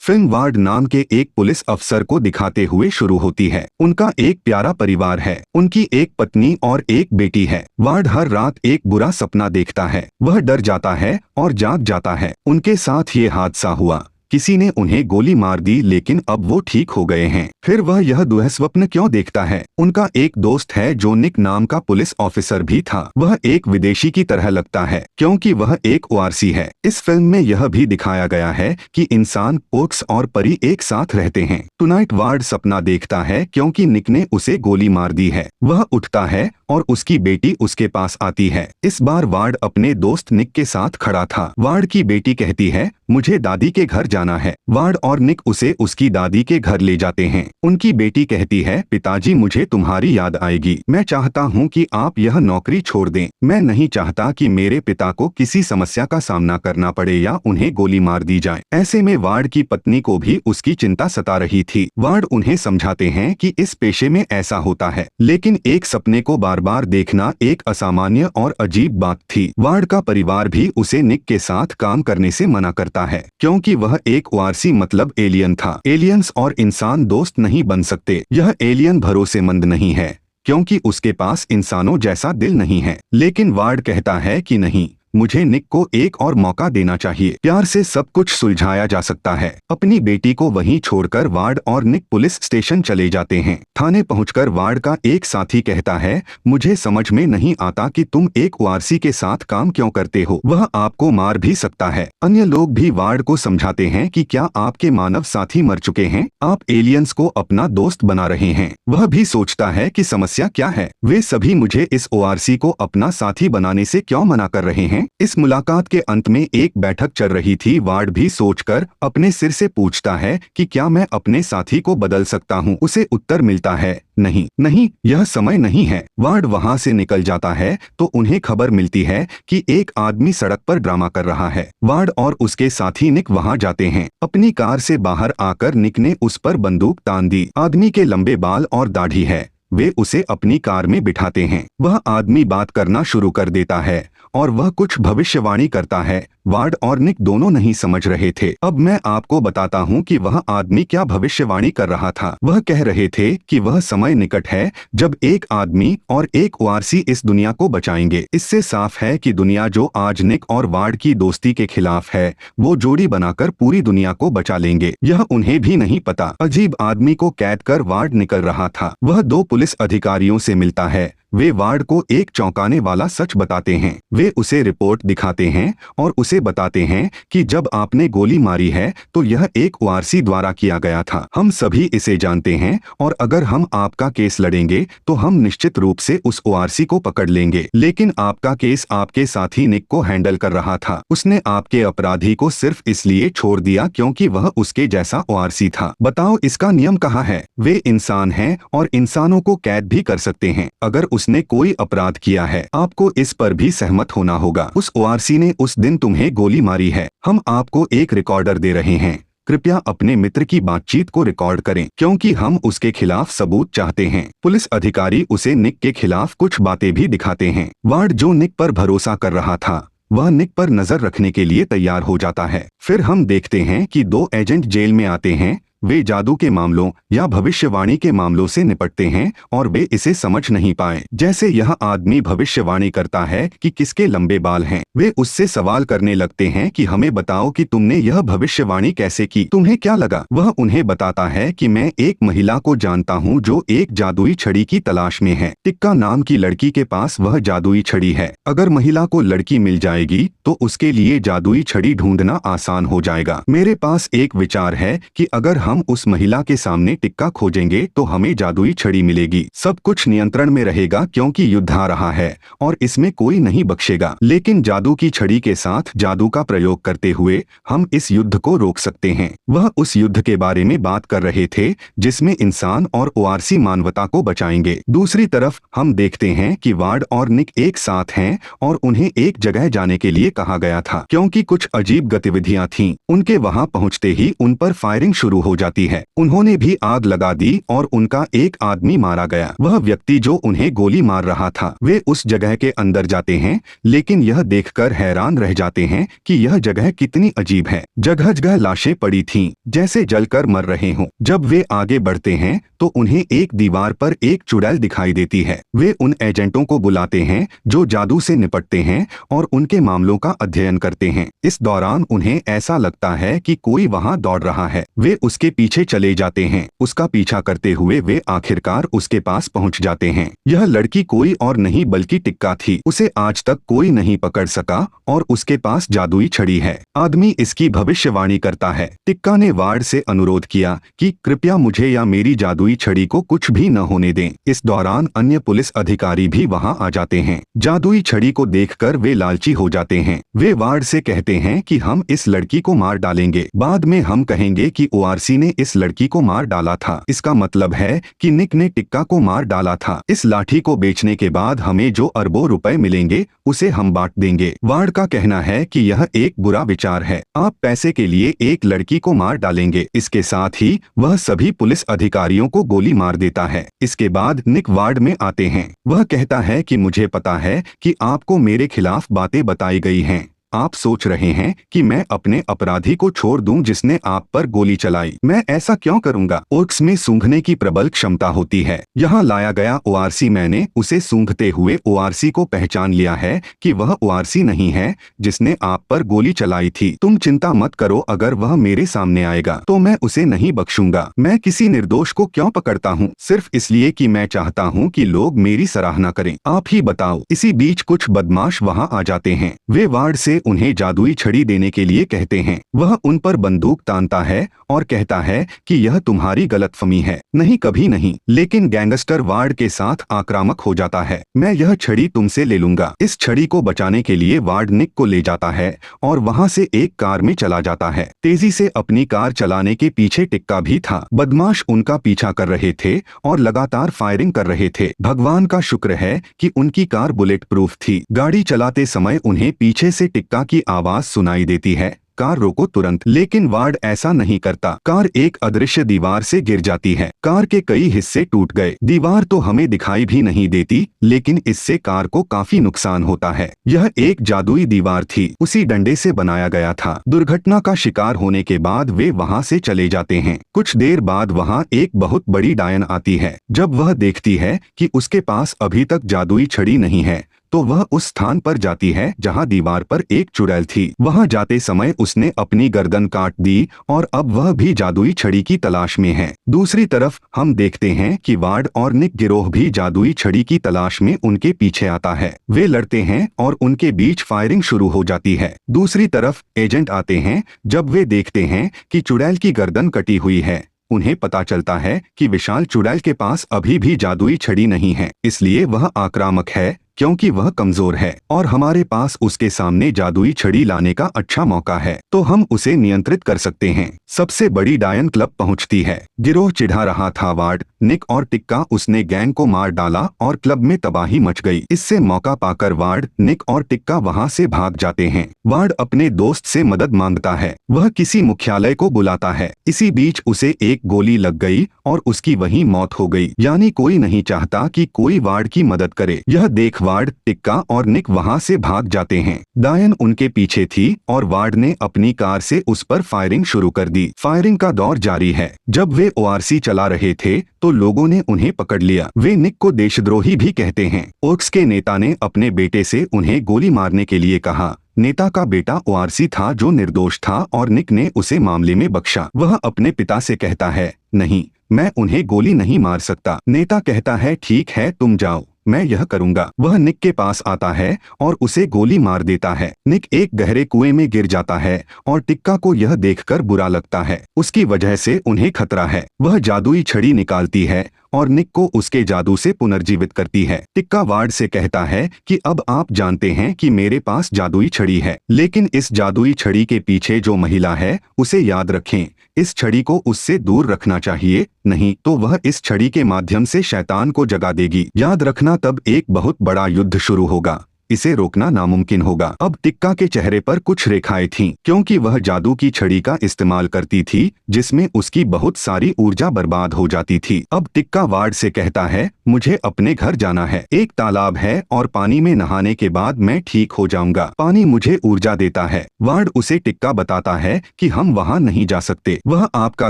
Film ward नाम के एक पुलिस अफसर को दिखाते हुए शुरू होती है। उनका एक प्यारा परिवार है, उनकी एक पत्नी और एक बेटी है। वार्ड हर रात एक बुरा सपना देखता है, वह डर जाता है और जाग जाता है। उनके साथ ये हादसा हुआ, किसी ने उन्हें गोली मार दी, लेकिन अब वो ठीक हो गए हैं। फिर वह यह दुःस्वप्न क्यों देखता है? उनका एक दोस्त है जो निक नाम का पुलिस ऑफिसर भी था। वह एक विदेशी की तरह लगता है क्योंकि वह एक ओआरसी है। इस फिल्म में यह भी दिखाया गया है कि इंसान, ओक्स और परी एक साथ रहते हैं। टुनाइट वार्ड सपना देखता है क्योंकि निक ने उसे गोली मार दी है। वह उठता है और उसकी बेटी उसके पास आती है। इस बार वार्ड अपने दोस्त निक के साथ खड़ा था। वार्ड की बेटी कहती है, मुझे दादी के घर जाना है। वार्ड और निक उसे उसकी दादी के घर ले जाते हैं। उनकी बेटी कहती है, पिताजी मुझे तुम्हारी याद आएगी। मैं चाहता हूँ कि आप यह नौकरी छोड़ दें। मैं नहीं चाहता कि मेरे पिता को किसी समस्या का सामना करना पड़े या उन्हें गोली मार दी जाए। ऐसे में वार्ड की पत्नी को भी उसकी चिंता सता रही थी। वार्ड उन्हें समझाते हैं कि इस पेशे में ऐसा होता है, लेकिन एक सपने को बार बार देखना एक असामान्य और अजीब बात थी। वार्ड का परिवार भी उसे निक के साथ काम करने से मना करता है क्योंकि वह एक ओआरसी मतलब एलियन था। एलियंस और इंसान दोस्त नहीं बन सकते। यह एलियन भरोसेमंद नहीं है क्योंकि उसके पास इंसानों जैसा दिल नहीं है। लेकिन वार्ड कहता है कि नहीं, मुझे निक को एक और मौका देना चाहिए। प्यार से सब कुछ सुलझाया जा सकता है। अपनी बेटी को वहीं छोड़कर वार्ड और निक पुलिस स्टेशन चले जाते हैं। थाने पहुंचकर वार्ड का एक साथी कहता है, मुझे समझ में नहीं आता कि तुम एक ओआरसी के साथ काम क्यों करते हो, वह आपको मार भी सकता है। अन्य लोग भी वार्ड को समझाते हैं कि क्या आपके मानव साथी मर चुके हैं, आप एलियंस को अपना दोस्त बना रहे हैं। वह भी सोचता है कि समस्या क्या है, वे सभी मुझे इस ओआरसी को अपना साथी बनाने से क्यों मना कर रहे हैं। इस मुलाकात के अंत में एक बैठक चल रही थी। वार्ड भी सोचकर अपने सिर से पूछता है कि क्या मैं अपने साथी को बदल सकता हूँ। उसे उत्तर मिलता है, नहीं नहीं, यह समय नहीं है। वार्ड वहाँ से निकल जाता है तो उन्हें खबर मिलती है कि एक आदमी सड़क पर ड्रामा कर रहा है। वार्ड और उसके साथी निक वहाँ जाते हैं। अपनी कार से बाहर आकर निक ने उस पर बंदूक तान दी। आदमी के लंबे बाल और दाढ़ी है। वे उसे अपनी कार में बिठाते हैं। वह आदमी बात करना शुरू कर देता है और वह कुछ भविष्यवाणी करता है। वार्ड और निक दोनों नहीं समझ रहे थे। अब मैं आपको बताता हूँ कि वह आदमी क्या भविष्यवाणी कर रहा था। वह कह रहे थे कि वह समय निकट है जब एक आदमी और एक ओआरसी इस दुनिया को बचाएंगे। इससे साफ है कि दुनिया जो आज निक और वार्ड की दोस्ती के खिलाफ है, वो जोड़ी बनाकर पूरी दुनिया को बचा लेंगे। यह उन्हें भी नहीं पता। अजीब आदमी को कैद कर वार्ड निकल रहा था। वह दो पुलिस अधिकारियों से मिलता है। वे वार्ड को एक चौंकाने वाला सच बताते हैं। वे उसे रिपोर्ट दिखाते हैं और उसे बताते हैं कि जब आपने गोली मारी है तो यह एक ओआरसी द्वारा किया गया था। हम सभी इसे जानते हैं और अगर हम आपका केस लड़ेंगे तो हम निश्चित रूप से उस ओआरसी को पकड़ लेंगे। लेकिन आपका केस आपके साथी निक को हैंडल कर रहा था। उसने आपके अपराधी को सिर्फ इसलिए छोड़ दिया क्योंकि वह उसके जैसा ओआरसी था। बताओ इसका नियम कहाँ है? वे इंसान हैं और इंसानों को कैद भी कर सकते हैं अगर उसने कोई अपराध किया है। आपको इस पर भी सहमत होना होगा। उस ओआरसी ने उस दिन तुम्हें गोली मारी है। हम आपको एक रिकॉर्डर दे रहे हैं। कृपया अपने मित्र की बातचीत को रिकॉर्ड करें क्योंकि हम उसके खिलाफ सबूत चाहते हैं। पुलिस अधिकारी उसे निक के खिलाफ कुछ बातें भी दिखाते हैं। वार्ड जो निक पर भरोसा कर रहा था, वह निक पर नजर रखने के लिए तैयार हो जाता है। फिर हम देखते हैं कि दो एजेंट जेल में आते हैं। वे जादू के मामलों या भविष्यवाणी के मामलों से निपटते हैं और वे इसे समझ नहीं पाए। जैसे यह आदमी भविष्यवाणी करता है कि किसके लंबे बाल हैं। वे उससे सवाल करने लगते हैं कि हमें बताओ कि तुमने यह भविष्यवाणी कैसे की, तुम्हें क्या लगा? वह उन्हें बताता है कि मैं एक महिला को जानता हूँ जो एक जादुई छड़ी की तलाश में है। टिक्का नाम की लड़की के पास वह जादुई छड़ी है। अगर महिला को लड़की मिल जाएगी तो उसके लिए जादुई छड़ी ढूंढना आसान हो जाएगा। मेरे पास एक विचार है कि अगर हम उस महिला के सामने टिक्का खोजेंगे तो हमें जादुई छड़ी मिलेगी। सब कुछ नियंत्रण में रहेगा क्योंकि युद्ध आ रहा है और इसमें कोई नहीं बख्शेगा। लेकिन जादू की छड़ी के साथ जादू का प्रयोग करते हुए हम इस युद्ध को रोक सकते हैं। वह उस युद्ध के बारे में बात कर रहे थे जिसमें इंसान और ओआरसी मानवता को बचाएंगे। दूसरी तरफ हम देखते हैं कि वार्ड और निक एक साथ हैं और उन्हें एक जगह जाने के लिए कहा गया था क्योंकि कुछ अजीब गतिविधियां थीं। उनके वहां पहुंचते ही उन पर फायरिंग शुरू हो जाती है। उन्होंने भी आग लगा दी और उनका एक आदमी मारा गया। वह व्यक्ति जो उन्हें गोली मार रहा था, वे उस जगह के अंदर जाते हैं, लेकिन यह देखकर हैरान रह जाते हैं कि यह जगह कितनी अजीब है। जगह जगह लाशें पड़ी थीं, जैसे जलकर मर रहे हों। जब वे आगे बढ़ते हैं तो उन्हें एक दीवार पर एक चुड़ैल दिखाई देती है। वे उन एजेंटों को बुलाते हैं जो जादू से निपटते हैं और उनके मामलों का अध्ययन करते हैं। इस दौरान उन्हें ऐसा लगता है कि कोई वहां दौड़ रहा है। वे उसके पीछे चले जाते हैं। उसका पीछा करते हुए वे आखिरकार उसके पास पहुंच जाते हैं। यह लड़की कोई और नहीं बल्कि टिक्का थी। उसे आज तक कोई नहीं पकड़ सका और उसके पास जादुई छड़ी है। आदमी इसकी भविष्यवाणी करता है। टिक्का ने वार्ड से अनुरोध किया कि कृपया मुझे या मेरी जादुई छड़ी को कुछ भी न होने दें। इस दौरान अन्य पुलिस अधिकारी भी वहां आ जाते हैं। जादुई छड़ी को देखकर वे लालची हो जाते हैं। वे वार्ड से कहते हैं कि हम इस लड़की को मार डालेंगे। बाद में हम कहेंगे कि ओआरसी ने इस लड़की को मार डाला था। इसका मतलब है कि निक ने टिक्का को मार डाला था। इस लाठी को बेचने के बाद हमें जो अरबों रुपए मिलेंगे उसे हम बांट देंगे। वार्ड का कहना है कि यह एक बुरा विचार है। आप पैसे के लिए एक लड़की को मार डालेंगे। इसके साथ ही वह सभी पुलिस अधिकारियों को गोली मार देता है। इसके बाद निक वार्ड में आते हैं। वह कहता है कि मुझे पता है कि आपको मेरे खिलाफ बातें बताई गई हैं। आप सोच रहे हैं कि मैं अपने अपराधी को छोड़ दूं जिसने आप पर गोली चलाई। मैं ऐसा क्यों करूंगा? ओर्क्स में सूंघने की प्रबल क्षमता होती है। यहाँ लाया गया ओआरसी, मैंने उसे सूंघते हुए ओआरसी को पहचान लिया है कि वह ओआरसी नहीं है जिसने आप पर गोली चलाई थी। तुम चिंता मत करो, अगर वह मेरे सामने आएगा तो मैं उसे नहीं बख्शूंगा। मैं किसी निर्दोष को क्यों पकड़ता हूँ? सिर्फ इसलिए कि मैं चाहता हूँ कि लोग मेरी सराहना करें। आप ही बताओ। इसी बीच कुछ बदमाश वहाँ आ जाते हैं। वे वार्ड से उन्हें जादुई छड़ी देने के लिए कहते हैं। वह उन पर बंदूक तानता है और कहता है कि यह तुम्हारी गलतफहमी है। नहीं, कभी नहीं। लेकिन गैंगस्टर वार्ड के साथ आक्रामक हो जाता है। मैं यह छड़ी तुमसे ले लूंगा। इस छड़ी को बचाने के लिए वार्ड निक को ले जाता है और वहां से एक कार में चला जाता है। तेजी से अपनी कार चलाने के पीछे टिक्का भी था। बदमाश उनका पीछा कर रहे थे और लगातार फायरिंग कर रहे थे। भगवान का शुक्र है कि उनकी कार बुलेट प्रूफ थी। गाड़ी चलाते समय उन्हें पीछे से टिक्का की आवाज सुनाई देती है, कार रोको तुरंत। लेकिन वार्ड ऐसा नहीं करता। कार एक अदृश्य दीवार से गिर जाती है। कार के कई हिस्से टूट गए। दीवार तो हमें दिखाई भी नहीं देती, लेकिन इससे कार को काफी नुकसान होता है। यह एक जादुई दीवार थी, उसी डंडे से बनाया गया था। दुर्घटना का शिकार होने के बाद वे वहां से चले जाते हैं। कुछ देर बाद वहां एक बहुत बड़ी डायन आती है। जब वह देखती है कि उसके पास अभी तक जादुई छड़ी नहीं है तो वह उस स्थान पर जाती है जहां दीवार पर एक चुड़ैल थी। वहां जाते समय उसने अपनी गर्दन काट दी और अब वह भी जादुई छड़ी की तलाश में है। दूसरी तरफ हम देखते हैं कि वार्ड और निक गिरोह भी जादुई छड़ी की तलाश में उनके पीछे आता है। वे लड़ते हैं और उनके बीच फायरिंग शुरू हो जाती है। दूसरी तरफ एजेंट आते हैं। जब वे देखते हैं कि चुड़ैल की गर्दन कटी हुई है, उन्हें पता चलता है कि विशाल चुड़ैल के पास अभी भी जादुई छड़ी नहीं है, इसलिए वह आक्रामक है क्योंकि वह कमजोर है और हमारे पास उसके सामने जादुई छड़ी लाने का अच्छा मौका है, तो हम उसे नियंत्रित कर सकते हैं। सबसे बड़ी डायन क्लब पहुंचती है। गिरोह चिढ़ा रहा था। वार्ड, निक और टिक्का, उसने गैंग को मार डाला और क्लब में तबाही मच गई। इससे मौका पाकर वार्ड, निक और टिक्का वहां से भाग जाते हैं। वार्ड अपने दोस्त से मदद मांगता है। वह किसी मुख्यालय को बुलाता है। इसी बीच उसे एक गोली लग गई और उसकी वहीं मौत हो गई। यानी कोई नहीं चाहता कि कोई वार्ड की मदद करे। यह देख वार्ड, टिक्का और निक वहां से भाग जाते हैं। डायन उनके पीछे थी और वार्ड ने अपनी कार से उस पर फायरिंग शुरू कर दी। फायरिंग का दौर जारी है। जब वे ओआरसी चला रहे थे तो लोगों ने उन्हें पकड़ लिया। वे निक को देशद्रोही भी कहते हैं। ओर्क्स के नेता ने अपने बेटे से उन्हें गोली मारने के लिए कहा। नेता का बेटा ओआरसी था जो निर्दोष था और निक ने उसे मामले में बख्शा। वह अपने पिता से कहता है, नहीं, मैं उन्हें गोली नहीं मार सकता। नेता कहता है, ठीक है, तुम जाओ, मैं यह करूंगा। वह निक के पास आता है और उसे गोली मार देता है। निक एक गहरे कुएं में गिर जाता है और टिक्का को यह देखकर बुरा लगता है। उसकी वजह से उन्हें खतरा है। वह जादुई छड़ी निकालती है और निक को उसके जादू से पुनर्जीवित करती है। टिक्का वार्ड से कहता है कि अब आप जानते हैं कि मेरे पास जादुई छड़ी है, लेकिन इस जादुई छड़ी के पीछे जो महिला है उसे याद रखें। इस छड़ी को उससे दूर रखना चाहिए, नहीं तो वह इस छड़ी के माध्यम से शैतान को जगा देगी। याद रखना, तब एक बहुत बड़ा युद्ध शुरू होगा। इसे रोकना नामुमकिन होगा। अब टिक्का के चेहरे पर कुछ रेखाएं थीं, क्योंकि वह जादू की छड़ी का इस्तेमाल करती थी, जिसमें उसकी बहुत सारी ऊर्जा बर्बाद हो जाती थी। अब टिक्का वार्ड से कहता है, मुझे अपने घर जाना है। एक तालाब है और पानी में नहाने के बाद मैं ठीक हो जाऊंगा। पानी मुझे ऊर्जा देता है। वार्ड उसे टिक्का बताता है कि हम वहाँ नहीं जा सकते। वह आपका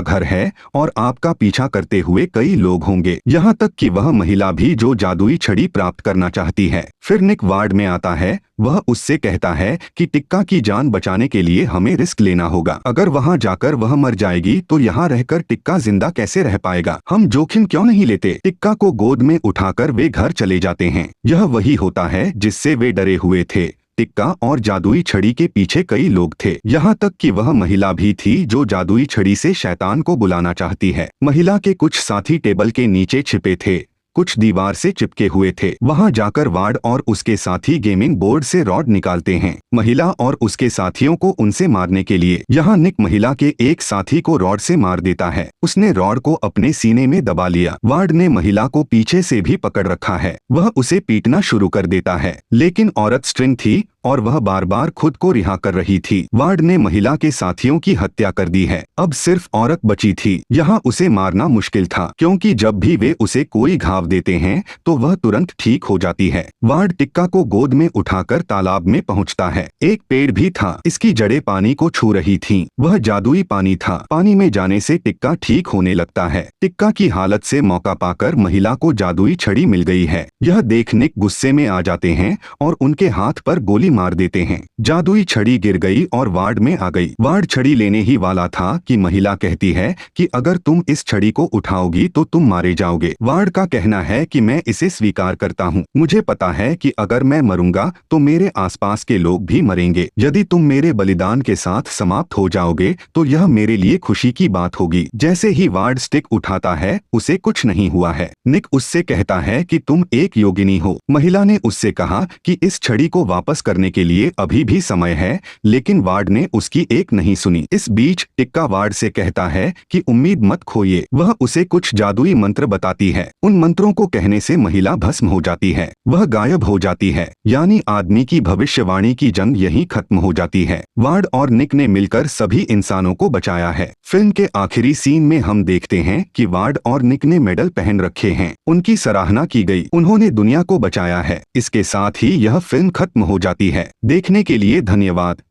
घर है और आपका पीछा करते हुए कई लोग होंगे, यहाँ तक कि वह महिला भी जो जादुई छड़ी प्राप्त करना चाहती है। फिर निक वार्ड में आता है। वह उससे कहता है कि टिक्का की जान बचाने के लिए हमें रिस्क लेना होगा। अगर वहाँ जाकर वह मर जाएगी तो यहाँ रहकर टिक्का जिंदा कैसे रह पाएगा? हम जोखिम क्यों नहीं लेते? टिक्का को गोद में उठाकर वे घर चले जाते हैं। यह वही होता है जिससे वे डरे हुए थे। टिक्का और जादुई छड़ी के पीछे कई लोग थे, यहाँ तक कि वह महिला भी थी जो जादुई छड़ी से शैतान को बुलाना चाहती है। महिला के कुछ साथी टेबल के नीचे छिपे थे, कुछ दीवार से चिपके हुए थे। वहां जाकर वार्ड और उसके साथी गेमिंग बोर्ड से रॉड निकालते हैं, महिला और उसके साथियों को उनसे मारने के लिए। यहाँ निक महिला के एक साथी को रॉड से मार देता है। उसने रॉड को अपने सीने में दबा लिया। वार्ड ने महिला को पीछे से भी पकड़ रखा है। वह उसे पीटना शुरू कर देता है, लेकिन औरत स्ट्रिंग थी और वह बार बार खुद को रिहा कर रही थी। वार्ड ने महिला के साथियों की हत्या कर दी है। अब सिर्फ औरत बची थी। यहाँ उसे मारना मुश्किल था, क्योंकि जब भी वे उसे कोई घाव देते हैं तो वह तुरंत ठीक हो जाती है। वार्ड टिक्का को गोद में उठाकर तालाब में पहुँचता है। एक पेड़ भी था, इसकी जड़ें पानी को छू रही थीं। वह जादुई पानी था। पानी में जाने से टिक्का ठीक होने लगता है। टिक्का की हालत से मौका पाकर महिला को जादुई छड़ी मिल गई है। यह देख निक गुस्से में आ जाते हैं और उनके हाथ पर गोली मार देते हैं। जादुई छड़ी गिर गई और वार्ड में आ गई। वार्ड छड़ी लेने ही वाला था कि महिला कहती है कि अगर तुम इस छड़ी को उठाओगी तो तुम मारे जाओगे। वार्ड का कहना है कि मैं इसे स्वीकार करता हूँ। मुझे पता है कि अगर मैं मरूंगा तो मेरे आसपास के लोग भी मरेंगे। यदि तुम मेरे बलिदान के साथ समाप्त हो जाओगे तो यह मेरे लिए खुशी की बात होगी। जैसे ही वार्ड स्टिक उठाता है उसे कुछ नहीं हुआ है। निक उससे कहता है कि तुम एक योगिनी हो। महिला ने उससे कहा कि इस छड़ी को वापस करने के लिए अभी भी समय है, लेकिन वार्ड ने उसकी एक नहीं सुनी। इस बीच टिक्का वार्ड से कहता है कि उम्मीद मत खोइए। वह उसे कुछ जादुई मंत्र बताती है। उन मंत्रों को कहने से महिला भस्म हो जाती है, वह गायब हो जाती है। यानी आदमी की भविष्यवाणी की जंग यहीं खत्म हो जाती है। वार्ड और निक ने मिलकर सभी इंसानों को बचाया है। फिल्म के आखिरी सीन में हम देखते हैं कि वार्ड और निक ने मेडल पहन रखे हैं। उनकी सराहना की गई, उन्होंने दुनिया को बचाया है। इसके साथ ही यह फिल्म खत्म हो जाती है। देखने के लिए धन्यवाद।